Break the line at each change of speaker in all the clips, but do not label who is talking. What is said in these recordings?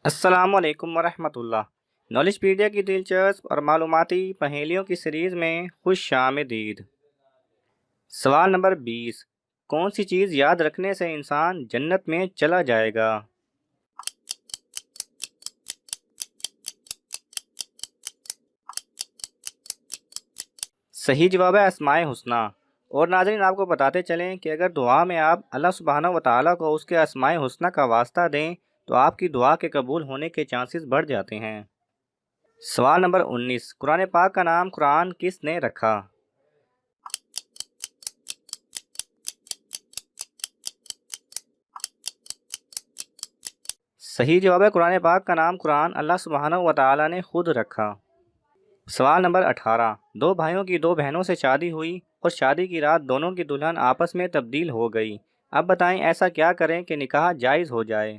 السلام علیکم ورحمۃ اللہ۔ نالج پیڈیا کی دلچسپ اور معلوماتی پہیلیوں کی سیریز میں خوش آمدید۔ سوال نمبر 20، کون سی چیز یاد رکھنے سے انسان جنت میں چلا جائے گا؟ صحیح جواب ہے اسماء الحسنی۔ اور ناظرین، آپ کو بتاتے چلیں کہ اگر دعا میں آپ اللہ سبحانہ و تعالیٰ کو اس کے اسماء الحسنی کا واسطہ دیں تو آپ کی دعا کے قبول ہونے کے چانسز بڑھ جاتے ہیں۔ سوال نمبر 19، قرآن پاک کا نام قرآن کس نے رکھا؟ صحیح جواب ہے قرآن پاک کا نام قرآن اللہ سبحانہ و تعالیٰ نے خود رکھا۔ سوال نمبر 18، دو بھائیوں کی دو بہنوں سے شادی ہوئی اور شادی کی رات دونوں کی دلہن آپس میں تبدیل ہو گئی۔ اب بتائیں ایسا کیا کریں کہ نکاح جائز ہو جائے؟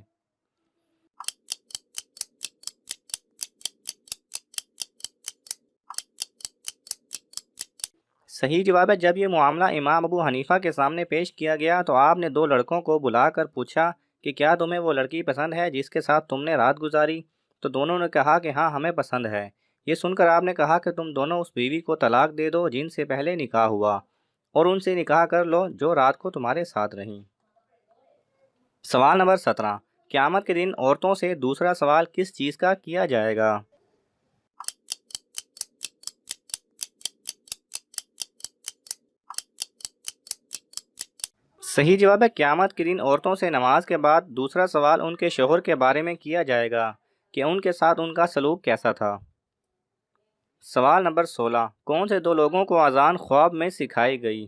صحیح جواب ہے جب یہ معاملہ امام ابو حنیفہ کے سامنے پیش کیا گیا تو آپ نے دو لڑکوں کو بلا کر پوچھا کہ کیا تمہیں وہ لڑکی پسند ہے جس کے ساتھ تم نے رات گزاری؟ تو دونوں نے کہا کہ ہاں ہمیں پسند ہے۔ یہ سن کر آپ نے کہا کہ تم دونوں اس بیوی کو طلاق دے دو جن سے پہلے نکاح ہوا، اور ان سے نکاح کر لو جو رات کو تمہارے ساتھ رہیں۔ سوال نمبر 17، قیامت کے دن عورتوں سے دوسرا سوال کس چیز کا کیا جائے گا؟ صحیح جواب ہے قیامت کے دن عورتوں سے نماز کے بعد دوسرا سوال ان کے شوہر کے بارے میں کیا جائے گا کہ ان کے ساتھ ان کا سلوک کیسا تھا۔ سوال نمبر 16، کون سے دو لوگوں کو اذان خواب میں سکھائی گئی؟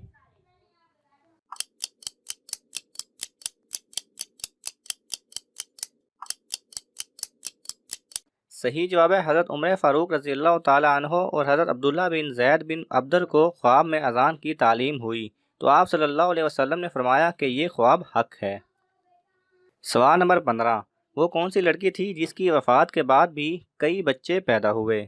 صحیح جواب ہے حضرت عمر فاروق رضی اللہ تعالیٰ عنہ اور حضرت عبداللہ بن زید بن عبدر کو خواب میں اذان کی تعلیم ہوئی تو آپ صلی اللہ علیہ وسلم نے فرمایا کہ یہ خواب حق ہے۔ سوال نمبر 15، وہ کون سی لڑکی تھی جس کی وفات کے بعد بھی کئی بچے پیدا ہوئے؟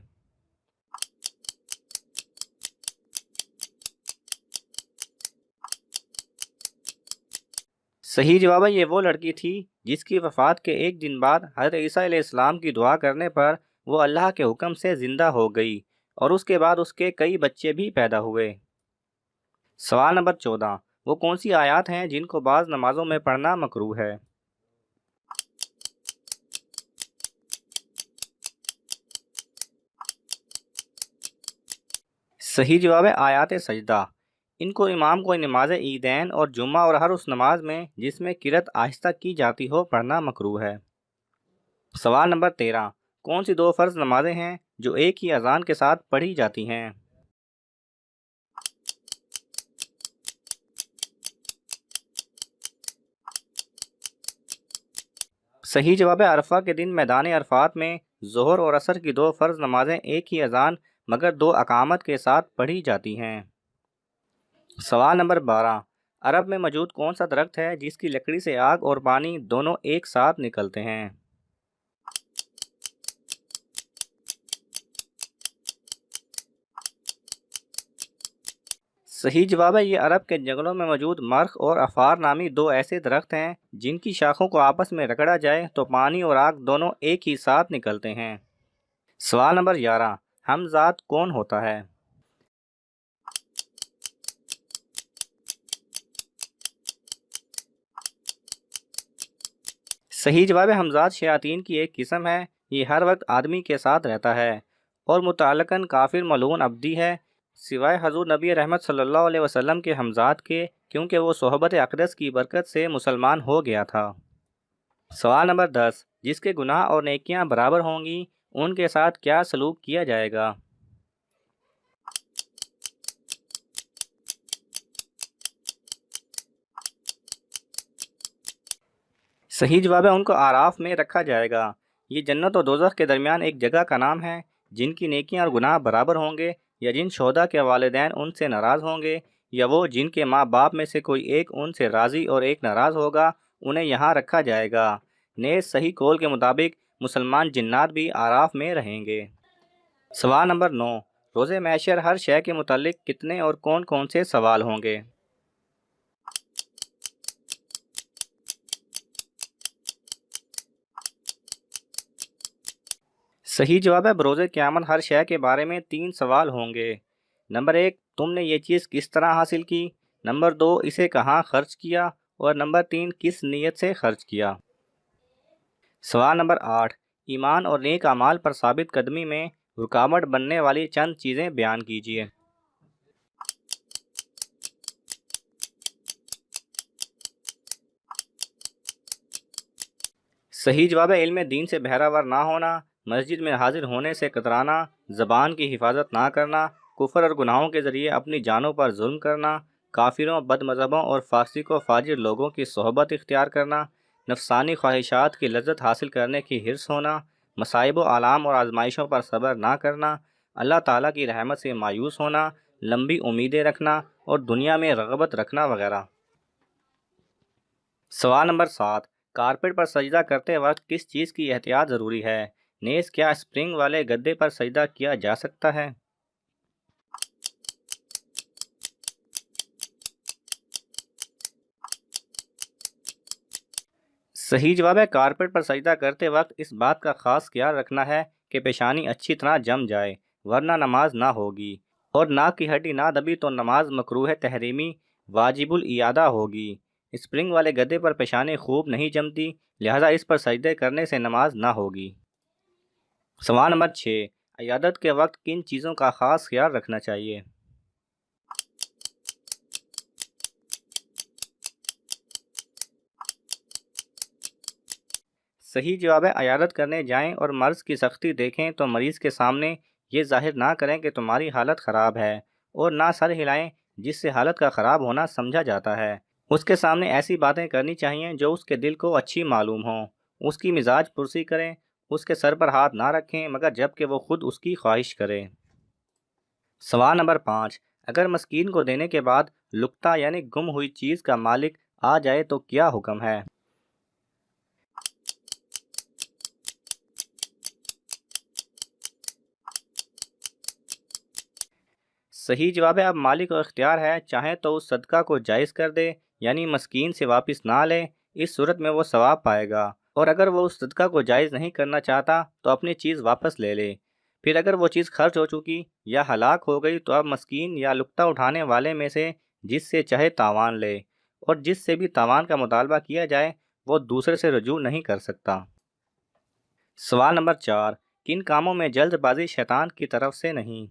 صحیح جواب ہے یہ وہ لڑکی تھی جس کی وفات کے ایک دن بعد حضرت عیسیٰ علیہ السلام کی دعا کرنے پر وہ اللہ کے حکم سے زندہ ہو گئی اور اس کے بعد اس کے کئی بچے بھی پیدا ہوئے۔ سوال نمبر 14، وہ کون سی آیات ہیں جن کو بعض نمازوں میں پڑھنا مکروہ ہے؟ صحیح جواب ہے آیات سجدہ۔ ان کو امام کو نماز عیدین اور جمعہ اور ہر اس نماز میں جس میں قرأت آہستہ کی جاتی ہو پڑھنا مکروہ ہے۔ سوال نمبر 13، کون سی دو فرض نمازیں ہیں جو ایک ہی اذان کے ساتھ پڑھی جاتی ہیں؟ صحیح جواب ہے عرفہ کے دن میدان عرفات میں ظہر اور عصر کی دو فرض نمازیں ایک ہی اذان مگر دو اقامت کے ساتھ پڑھی جاتی ہیں۔ سوال نمبر 12، عرب میں موجود کون سا درخت ہے جس کی لکڑی سے آگ اور پانی دونوں ایک ساتھ نکلتے ہیں؟ صحیح جواب ہے یہ عرب کے جنگلوں میں موجود مرخ اور افار نامی دو ایسے درخت ہیں جن کی شاخوں کو آپس میں رگڑا جائے تو پانی اور آگ دونوں ایک ہی ساتھ نکلتے ہیں۔ سوال نمبر 11، حمزات کون ہوتا ہے؟ صحیح جواب ہے حمزات شیاطین کی ایک قسم ہے، یہ ہر وقت آدمی کے ساتھ رہتا ہے اور متعلقاً کافر ملعون عبدی ہے سوائے حضور نبی رحمت صلی اللہ علیہ وسلم کے حمزات کے، کیونکہ وہ صحبت اقدس کی برکت سے مسلمان ہو گیا تھا۔ سوال نمبر 10، جس کے گناہ اور نیکیاں برابر ہوں گی ان کے ساتھ کیا سلوک کیا جائے گا؟ صحیح جواب ہے ان کو اعراف میں رکھا جائے گا۔ یہ جنت و دوزخ کے درمیان ایک جگہ کا نام ہے۔ جن کی نیکیاں اور گناہ برابر ہوں گے یا جن شہداء کے والدین ان سے ناراض ہوں گے یا وہ جن کے ماں باپ میں سے کوئی ایک ان سے راضی اور ایک ناراض ہوگا انہیں یہاں رکھا جائے گا۔ نیز صحیح قول کے مطابق مسلمان جنات بھی اعراف میں رہیں گے۔ سوال نمبر 9، روز محشر ہر شے کے متعلق کتنے اور کون کون سے سوال ہوں گے؟ صحیح جواب ہے بروز قیامت ہر شے کے بارے میں 3 سوال ہوں گے۔ نمبر 1، تم نے یہ چیز کس طرح حاصل کی؟ نمبر 2، اسے کہاں خرچ کیا؟ اور نمبر 3، کس نیت سے خرچ کیا؟ سوال نمبر 8، ایمان اور نیک اعمال پر ثابت قدمی میں رکاوٹ بننے والی چند چیزیں بیان کیجیے۔ صحیح جواب ہے علم دین سے بہراور نہ ہونا، مسجد میں حاضر ہونے سے کترانا، زبان کی حفاظت نہ کرنا، کفر اور گناہوں کے ذریعے اپنی جانوں پر ظلم کرنا، کافروں، بد مذہبوں اور فاسق و فاجر لوگوں کی صحبت اختیار کرنا، نفسانی خواہشات کی لذت حاصل کرنے کی حرص ہونا، مصائب و آلام اور آزمائشوں پر صبر نہ کرنا، اللہ تعالیٰ کی رحمت سے مایوس ہونا، لمبی امیدیں رکھنا اور دنیا میں رغبت رکھنا وغیرہ۔ سوال نمبر 7، کارپیٹ پر سجدہ کرتے وقت کس چیز کی احتیاط ضروری ہے؟ نیز کیا اسپرنگ والے گدے پر سجدہ کیا جا سکتا ہے؟ صحیح جواب ہے کارپیٹ پر سجدہ کرتے وقت اس بات کا خاص خیال رکھنا ہے کہ پیشانی اچھی طرح جم جائے، ورنہ نماز نہ ہوگی، اور ناک کی ہڈی نہ دبی تو نماز مکروہ تحریمی واجب الاعادہ ہوگی۔ اسپرنگ والے گدے پر پیشانی خوب نہیں جمتی، لہذا اس پر سجدے کرنے سے نماز نہ ہوگی۔ سوال نمبر 6، عیادت کے وقت کن چیزوں کا خاص خیال رکھنا چاہیے؟ صحیح جواب ہے عیادت کرنے جائیں اور مرض کی سختی دیکھیں تو مریض کے سامنے یہ ظاہر نہ کریں کہ تمہاری حالت خراب ہے، اور نہ سر ہلائیں جس سے حالت کا خراب ہونا سمجھا جاتا ہے۔ اس کے سامنے ایسی باتیں کرنی چاہیے جو اس کے دل کو اچھی معلوم ہوں۔ اس کی مزاج پرسی کریں، اس کے سر پر ہاتھ نہ رکھیں مگر جب کہ وہ خود اس کی خواہش کرے۔ سوال نمبر 5، اگر مسکین کو دینے کے بعد لقطہ یعنی گم ہوئی چیز کا مالک آ جائے تو کیا حکم ہے؟ صحیح جواب ہے اب مالک کو اختیار ہے، چاہے تو اس صدقہ کو جائز کر دے یعنی مسکین سے واپس نہ لے، اس صورت میں وہ ثواب پائے گا، اور اگر وہ اس صدقہ کو جائز نہیں کرنا چاہتا تو اپنی چیز واپس لے لے۔ پھر اگر وہ چیز خرچ ہو چکی یا ہلاک ہو گئی تو اب مسکین یا لقطہ اٹھانے والے میں سے جس سے چاہے تاوان لے، اور جس سے بھی تاوان کا مطالبہ کیا جائے وہ دوسرے سے رجوع نہیں کر سکتا۔ سوال نمبر 4، کن کاموں میں جلد بازی شیطان کی طرف سے نہیں؟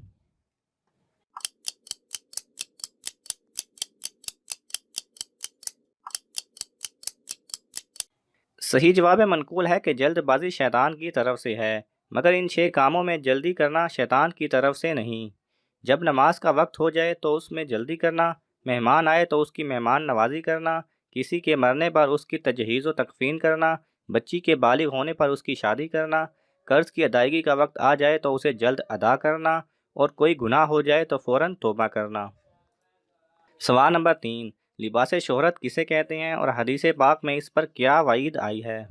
صحیح جواب ہے منقول ہے کہ جلد بازی شیطان کی طرف سے ہے، مگر ان 6 کاموں میں جلدی کرنا شیطان کی طرف سے نہیں۔ جب نماز کا وقت ہو جائے تو اس میں جلدی کرنا، مہمان آئے تو اس کی مہمان نوازی کرنا، کسی کے مرنے پر اس کی تجہیز و تکفین کرنا، بچی کے بالغ ہونے پر اس کی شادی کرنا، قرض کی ادائیگی کا وقت آ جائے تو اسے جلد ادا کرنا، اور کوئی گناہ ہو جائے تو فوراً توبہ کرنا۔ سوال نمبر 3، لباس شہرت کسے کہتے ہیں اور حدیث پاک میں اس پر کیا وعید آئی ہے؟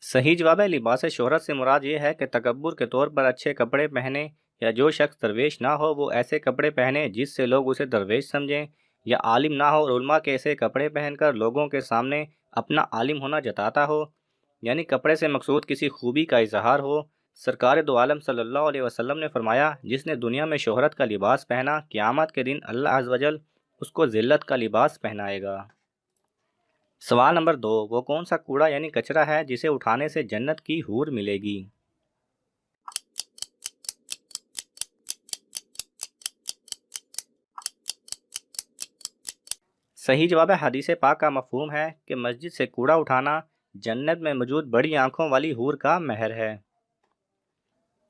صحیح جواب ہے لباس شہرت سے مراد یہ ہے کہ تکبر کے طور پر اچھے کپڑے پہنے، یا جو شخص درویش نہ ہو وہ ایسے کپڑے پہنے جس سے لوگ اسے درویش سمجھیں، یا عالم نہ ہو اور علماء کے ایسے کپڑے پہن کر لوگوں کے سامنے اپنا عالم ہونا جتاتا ہو، یعنی کپڑے سے مقصود کسی خوبی کا اظہار ہو۔ سرکار دو عالم صلی اللہ علیہ وسلم نے فرمایا، جس نے دنیا میں شہرت کا لباس پہنا قیامت کے دن اللہ عز و جل اس کو ذلت کا لباس پہنائے گا۔ سوال نمبر 2، وہ کون سا کوڑا یعنی کچرا ہے جسے اٹھانے سے جنت کی حور ملے گی؟ صحیح جواب ہے حدیث پاک کا مفہوم ہے کہ مسجد سے کوڑا اٹھانا جنت میں موجود بڑی آنکھوں والی حور کا مہر ہے۔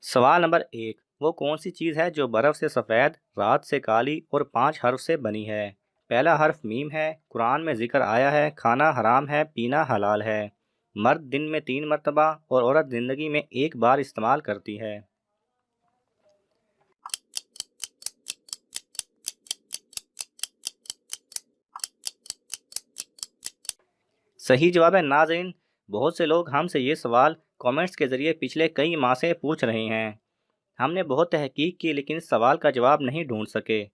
سوال نمبر 1، وہ کون سی چیز ہے جو برف سے سفید، رات سے کالی اور 5 حرف سے بنی ہے؟ پہلا حرف میم ہے، قرآن میں ذکر آیا ہے، کھانا حرام ہے، پینا حلال ہے، مرد دن میں 3 مرتبہ اور عورت زندگی میں 1 بار استعمال کرتی ہے۔ صحیح جواب ہے ناظرین، بہت سے لوگ ہم سے یہ سوال کامنٹس کے ذریعے پچھلے کئی ماہ سے پوچھ رہے ہیں۔ ہم نے بہت تحقیق کی لیکن اس سوال کا جواب نہیں ڈھونڈ سکے۔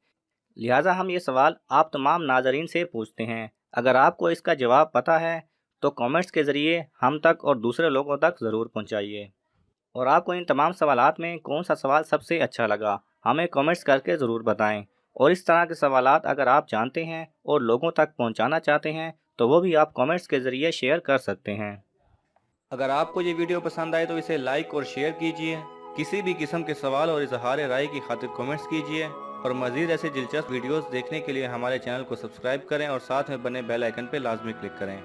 لہٰذا ہم یہ سوال آپ تمام ناظرین سے پوچھتے ہیں، اگر آپ کو اس کا جواب پتہ ہے تو کامنٹس کے ذریعے ہم تک اور دوسرے لوگوں تک ضرور پہنچائیے۔ اور آپ کو ان تمام سوالات میں کون سا سوال سب سے اچھا لگا ہمیں کامنٹس کر کے ضرور بتائیں، اور اس طرح کے سوالات اگر آپ جانتے ہیں اور لوگوں تک پہنچانا چاہتے ہیں تو وہ بھی آپ کامنٹس کے ذریعے شیئر کر سکتے ہیں۔ اگر آپ کو یہ ویڈیو پسند آئے تو اسے لائک اور شیئر کیجئے، کسی بھی قسم کے سوال اور اظہار رائے کی خاطر کامنٹس کیجئے، اور مزید ایسے دلچسپ ویڈیوز دیکھنے کے لیے ہمارے چینل کو سبسکرائب کریں اور ساتھ میں بنے بیل آئیکن پہ لازمی کلک کریں۔